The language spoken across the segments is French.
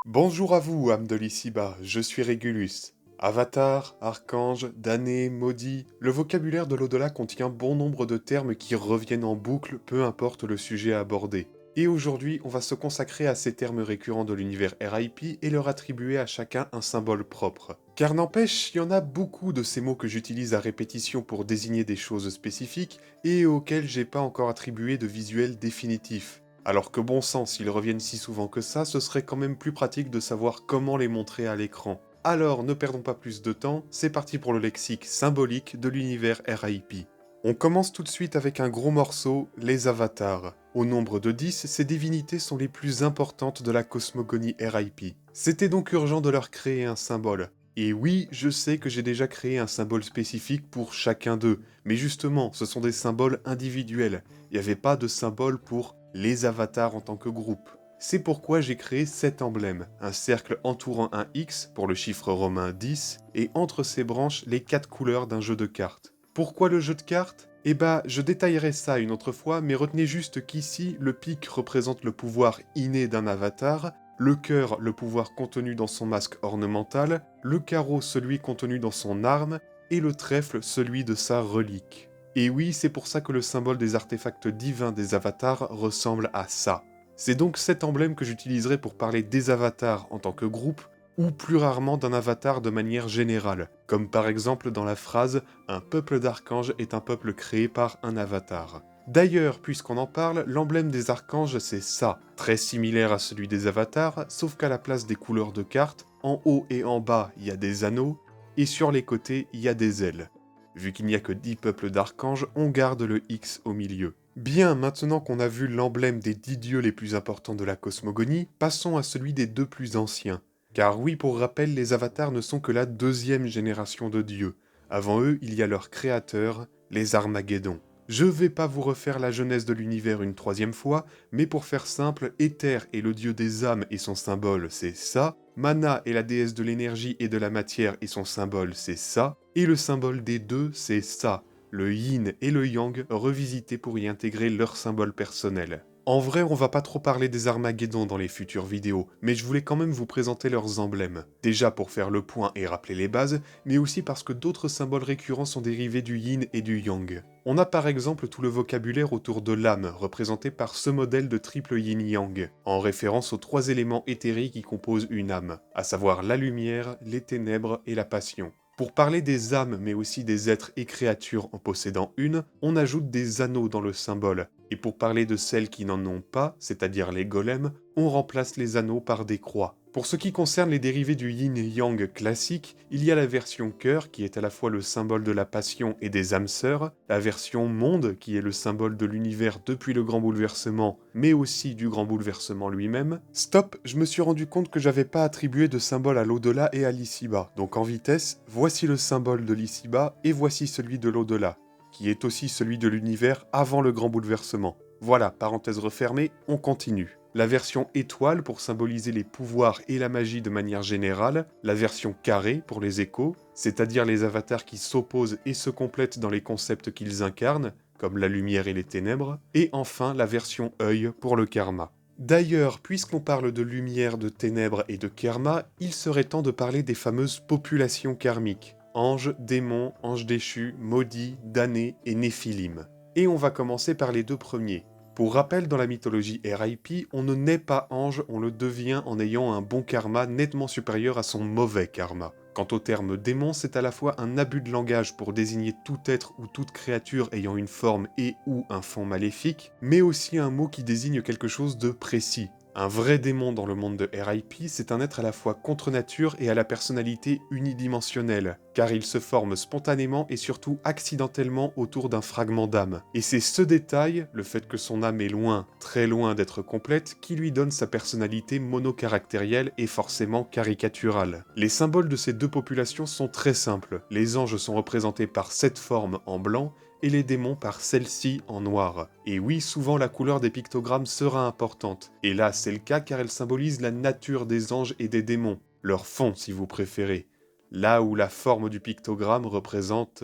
Bonjour à vous, âme de l'ici-bas, je suis Régulus. Avatar, archange, damné, maudit, le vocabulaire de l'au-delà contient bon nombre de termes qui reviennent en boucle, peu importe le sujet abordé. Et aujourd'hui, on va se consacrer à ces termes récurrents de l'univers RIP et leur attribuer à chacun un symbole propre. Car n'empêche, il y en a beaucoup de ces mots que j'utilise à répétition pour désigner des choses spécifiques et auxquels j'ai pas encore attribué de visuel définitif. Alors que bon sang, s'ils reviennent si souvent que ça, ce serait quand même plus pratique de savoir comment les montrer à l'écran. Alors, ne perdons pas plus de temps, c'est parti pour le lexique symbolique de l'univers RIP. On commence tout de suite avec un gros morceau, les avatars. Au nombre de 10, ces divinités sont les plus importantes de la cosmogonie RIP. C'était donc urgent de leur créer un symbole. Et oui, je sais que j'ai déjà créé un symbole spécifique pour chacun d'eux, mais justement, ce sont des symboles individuels. Il n'y avait pas de symbole pour les avatars en tant que groupe. C'est pourquoi j'ai créé cet emblème, un cercle entourant un X pour le chiffre romain 10, et entre ses branches les 4 couleurs d'un jeu de cartes. Pourquoi le jeu de cartes? Eh bah, je détaillerai ça une autre fois, mais retenez juste qu'ici, le pic représente le pouvoir inné d'un avatar, le cœur le pouvoir contenu dans son masque ornemental, le carreau celui contenu dans son arme, et le trèfle celui de sa relique. Et oui, c'est pour ça que le symbole des artefacts divins des avatars ressemble à ça. C'est donc cet emblème que j'utiliserai pour parler des avatars en tant que groupe, ou plus rarement d'un avatar de manière générale, comme par exemple dans la phrase « Un peuple d'archanges est un peuple créé par un avatar ». D'ailleurs, puisqu'on en parle, l'emblème des archanges c'est ça, très similaire à celui des avatars, sauf qu'à la place des couleurs de cartes, en haut et en bas il y a des anneaux, et sur les côtés il y a des ailes. Vu qu'il n'y a que 10 peuples d'archanges, on garde le X au milieu. Bien, maintenant qu'on a vu l'emblème des 10 dieux les plus importants de la cosmogonie, passons à celui des 2 plus anciens. Car oui, pour rappel, les avatars ne sont que la deuxième génération de dieux. Avant eux, il y a leurs créateurs, les Armageddons. Je vais pas vous refaire la genèse de l'univers une troisième fois, mais pour faire simple, Éther est le dieu des âmes et son symbole c'est ça, Mana est la déesse de l'énergie et de la matière et son symbole c'est ça, et le symbole des deux c'est ça, le yin et le yang revisités pour y intégrer leur symbole personnel. En vrai, on va pas trop parler des Armageddons dans les futures vidéos, mais je voulais quand même vous présenter leurs emblèmes. Déjà pour faire le point et rappeler les bases, mais aussi parce que d'autres symboles récurrents sont dérivés du yin et du yang. On a par exemple tout le vocabulaire autour de l'âme, représenté par ce modèle de triple yin-yang, en référence aux 3 éléments éthériques qui composent une âme, à savoir la lumière, les ténèbres et la passion. Pour parler des âmes, mais aussi des êtres et créatures en possédant une, on ajoute des anneaux dans le symbole, et pour parler de celles qui n'en ont pas, c'est-à-dire les golems, on remplace les anneaux par des croix. Pour ce qui concerne les dérivés du yin-yang classique, il y a la version cœur qui est à la fois le symbole de la passion et des âmes sœurs, la version monde qui est le symbole de l'univers depuis le grand bouleversement, mais aussi du grand bouleversement lui-même. Stop, je me suis rendu compte que j'avais pas attribué de symbole à l'au-delà et à l'ici-bas, donc en vitesse, voici le symbole de l'ici-bas et voici celui de l'au-delà, qui est aussi celui de l'univers avant le grand bouleversement. Voilà, parenthèse refermée, on continue. La version étoile pour symboliser les pouvoirs et la magie de manière générale, la version carré pour les échos, c'est-à-dire les avatars qui s'opposent et se complètent dans les concepts qu'ils incarnent, comme la lumière et les ténèbres, et enfin la version œil pour le karma. D'ailleurs, puisqu'on parle de lumière, de ténèbres et de karma, il serait temps de parler des fameuses populations karmiques. Anges, démons, anges déchus, maudits, damnés et néphilim. Et on va commencer par les 2 premiers. Pour rappel, dans la mythologie RIP, on ne naît pas ange, on le devient en ayant un bon karma nettement supérieur à son mauvais karma. Quant au terme démon, c'est à la fois un abus de langage pour désigner tout être ou toute créature ayant une forme et ou un fond maléfique, mais aussi un mot qui désigne quelque chose de précis. Un vrai démon dans le monde de RIP, c'est un être à la fois contre nature et à la personnalité unidimensionnelle, car il se forme spontanément et surtout accidentellement autour d'un fragment d'âme. Et c'est ce détail, le fait que son âme est loin, très loin d'être complète, qui lui donne sa personnalité monocaractérielle et forcément caricaturale. Les symboles de ces 2 populations sont très simples. Les anges sont représentés par cette forme en blanc, et les démons par celle-ci en noir. Et oui, souvent la couleur des pictogrammes sera importante. Et là, c'est le cas car elle symbolise la nature des anges et des démons, leur fond si vous préférez. Là où la forme du pictogramme représente...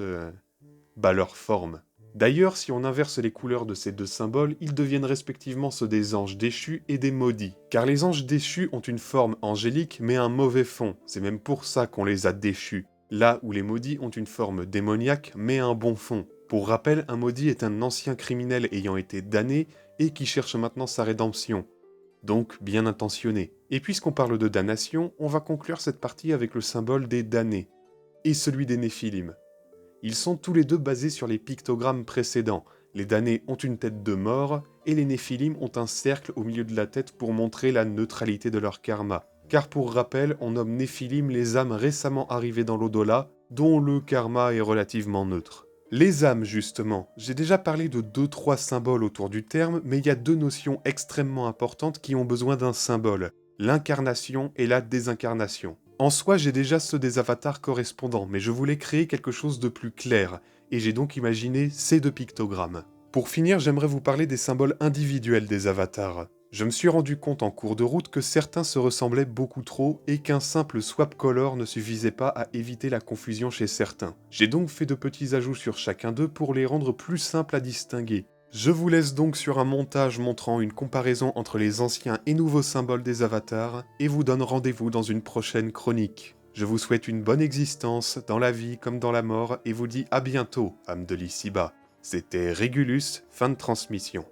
leur forme. D'ailleurs, si on inverse les couleurs de ces deux symboles, ils deviennent respectivement ceux des anges déchus et des maudits. Car les anges déchus ont une forme angélique mais un mauvais fond, c'est même pour ça qu'on les a déchus. Là où les maudits ont une forme démoniaque mais un bon fond. Pour rappel, un maudit est un ancien criminel ayant été damné et qui cherche maintenant sa rédemption. Donc bien intentionné. Et puisqu'on parle de damnation, on va conclure cette partie avec le symbole des damnés, et celui des Néphilim. Ils sont tous les deux basés sur les pictogrammes précédents. Les damnés ont une tête de mort, et les Néphilim ont un cercle au milieu de la tête pour montrer la neutralité de leur karma. Car pour rappel, on nomme Néphilim les âmes récemment arrivées dans l'au-delà, dont le karma est relativement neutre. Les âmes, justement. J'ai déjà parlé de 2-3 symboles autour du terme, mais il y a deux notions extrêmement importantes qui ont besoin d'un symbole. L'incarnation et la désincarnation. En soi, j'ai déjà ceux des avatars correspondants, mais je voulais créer quelque chose de plus clair, et j'ai donc imaginé ces deux pictogrammes. Pour finir, j'aimerais vous parler des symboles individuels des avatars. Je me suis rendu compte en cours de route que certains se ressemblaient beaucoup trop et qu'un simple swap color ne suffisait pas à éviter la confusion chez certains. J'ai donc fait de petits ajouts sur chacun d'eux pour les rendre plus simples à distinguer. Je vous laisse donc sur un montage montrant une comparaison entre les anciens et nouveaux symboles des avatars et vous donne rendez-vous dans une prochaine chronique. Je vous souhaite une bonne existence dans la vie comme dans la mort et vous dis à bientôt, âme de l'ici-bas. C'était Régulus, fin de transmission.